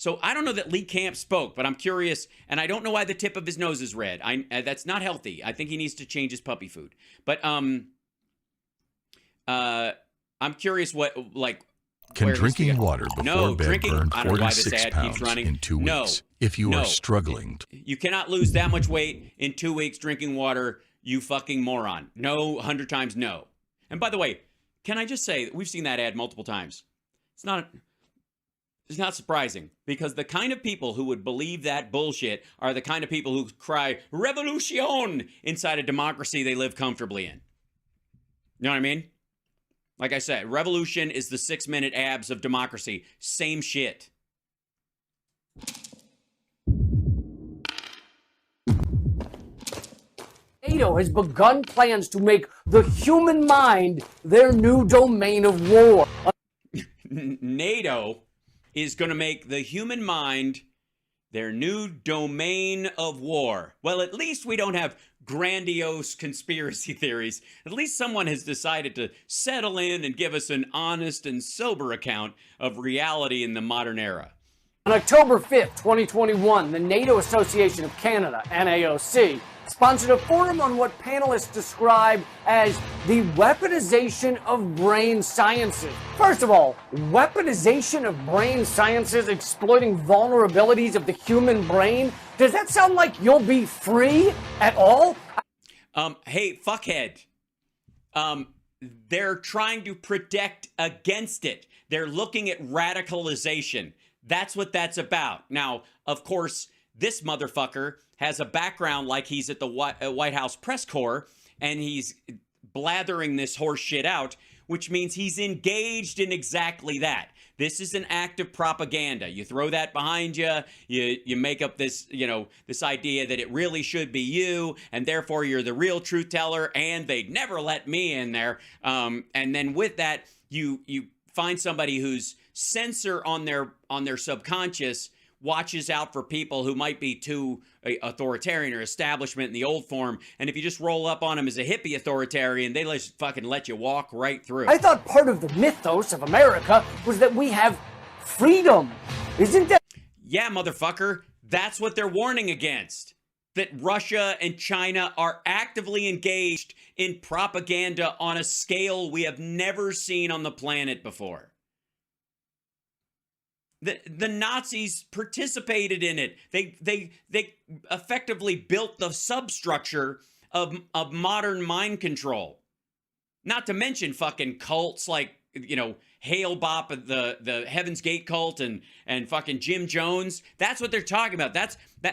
So I don't know that Lee Camp spoke, but I'm curious, and I don't know why the tip of his nose is red. That's not healthy. I think he needs to change his puppy food. But I'm curious what, like, can drinking water before bed burn 4 to 6 pounds in 2 weeks? No. If you are struggling. You cannot lose that much weight in 2 weeks drinking water, you fucking moron. No, 100 times no. And by the way, can I just say, we've seen that ad multiple times. It's not surprising, because the kind of people who would believe that bullshit are the kind of people who cry, revolution, inside a democracy they live comfortably in. You know what I mean? Like I said, revolution is the 6-minute abs of democracy. Same shit. NATO has begun plans to make the human mind their new domain of war. NATO is going to make the human mind their new domain of war. Well, at least we don't have grandiose conspiracy theories. At least someone has decided to settle in and give us an honest and sober account of reality in the modern era. On October 5th, 2021, the NATO Association of Canada, NAOC, sponsored a forum on what panelists describe as the weaponization of brain sciences. First of all, weaponization of brain sciences exploiting vulnerabilities of the human brain? Does that sound like you'll be free at all? Hey, fuckhead. They're trying to protect against it. They're looking at radicalization. That's what that's about. Now, of course, this motherfucker has a background like he's at the White House press corps, and he's blathering this horse shit out, which means he's engaged in exactly that. This is an act of propaganda. You throw that behind you, you make up this, this idea that it really should be you, and therefore you're the real truth teller, and they'd never let me in there. And then with that, you find somebody whose censor on their subconscious watches out for people who might be too authoritarian or establishment in the old form. And if you just roll up on them as a hippie authoritarian, they just fucking let you walk right through. I thought part of the mythos of America was that we have freedom. Isn't that? Yeah, motherfucker. That's what they're warning against. That Russia and China are actively engaged in propaganda on a scale we have never seen on the planet before. The Nazis participated in it. They effectively built the substructure of modern mind control. Not to mention fucking cults like, Hale Bop, the Heaven's Gate cult, and fucking Jim Jones. That's what they're talking about.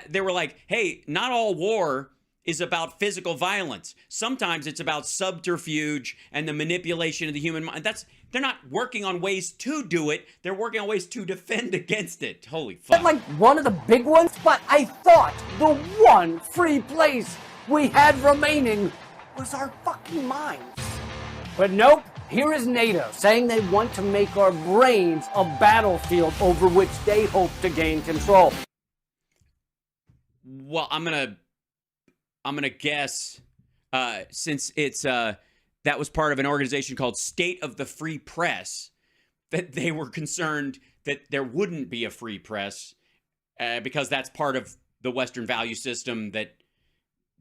They were like, hey, not all war is about physical violence. Sometimes it's about subterfuge and the manipulation of the human mind. They're not working on ways to do it. They're working on ways to defend against it. Holy fuck. Like one of the big ones, but I thought the one free place we had remaining was our fucking minds. But nope, here is NATO saying they want to make our brains a battlefield over which they hope to gain control. Well, I'm gonna guess, since it's that was part of an organization called State of the Free Press, that they were concerned that there wouldn't be a free press, because that's part of the Western value system that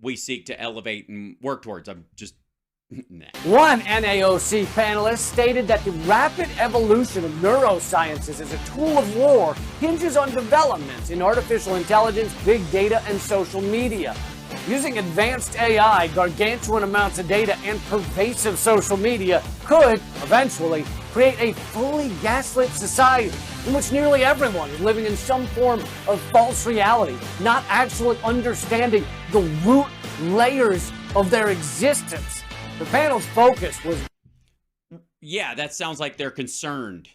we seek to elevate and work towards. I'm just... Nah. One NAOC panelist stated that the rapid evolution of neurosciences as a tool of war hinges on developments in artificial intelligence, big data, and social media. Using advanced AI, gargantuan amounts of data, and pervasive social media could, eventually, create a fully gaslit society in which nearly everyone is living in some form of false reality, not actually understanding the root layers of their existence. The panel's focus was... Yeah, that sounds like they're concerned.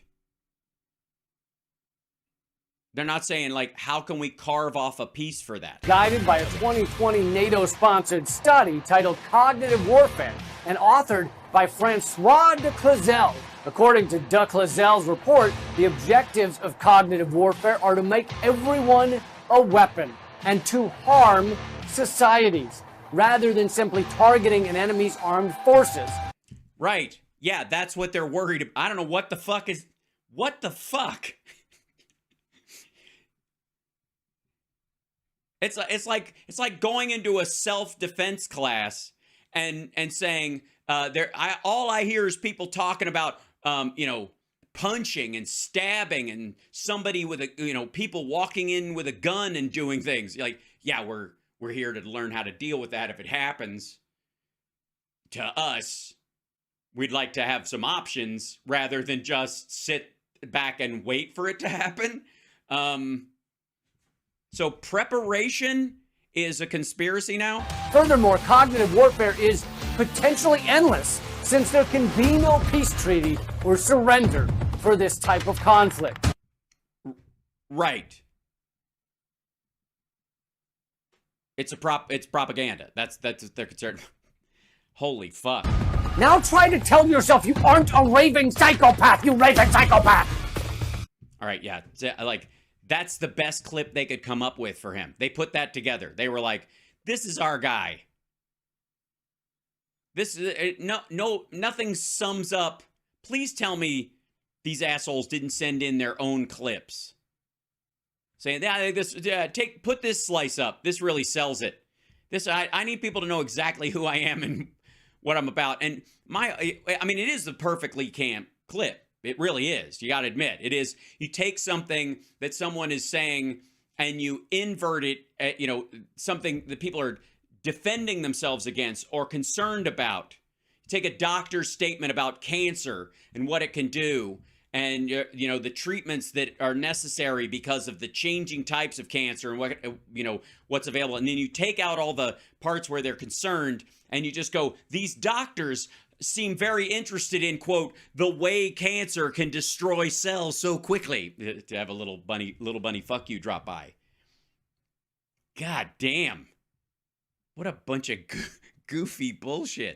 They're not saying, like, how can we carve off a piece for that? Guided by a 2020 NATO-sponsored study titled Cognitive Warfare and authored by Francois de Clazel. According to de Clazel's report, the objectives of cognitive warfare are to make everyone a weapon and to harm societies, rather than simply targeting an enemy's armed forces. Right. Yeah, that's what they're worried about. I don't know what the fuck is... What the fuck? It's like going into a self-defense class and saying all I hear is people talking about punching and stabbing and somebody with a people walking in with a gun and doing things. You're like, yeah, we're here to learn how to deal with that if it happens to us. We'd like to have some options rather than just sit back and wait for it to happen. So preparation is a conspiracy now? Furthermore, cognitive warfare is potentially endless, since there can be no peace treaty or surrender for this type of conflict. Right. It's propaganda. That's their concern. Holy fuck. Now try to tell yourself you aren't a raving psychopath, you raving psychopath! All right, yeah. Like, that's the best clip they could come up with for him. They put that together. They were like, this is our guy. This is nothing sums up. Please tell me these assholes didn't send in their own clips saying, put this slice up. This really sells it. I need people to know exactly who I am and what I'm about. And it is the perfectly camp clip. It really is. You got to admit, it is. You take something that someone is saying and you invert it, something that people are defending themselves against or concerned about. You take a doctor's statement about cancer and what it can do and, the treatments that are necessary because of the changing types of cancer and what's available. And then you take out all the parts where they're concerned and you just go, these doctors seem very interested in, quote, the way cancer can destroy cells so quickly. To have a little bunny fuck you drop by. God damn. What a bunch of goofy bullshit.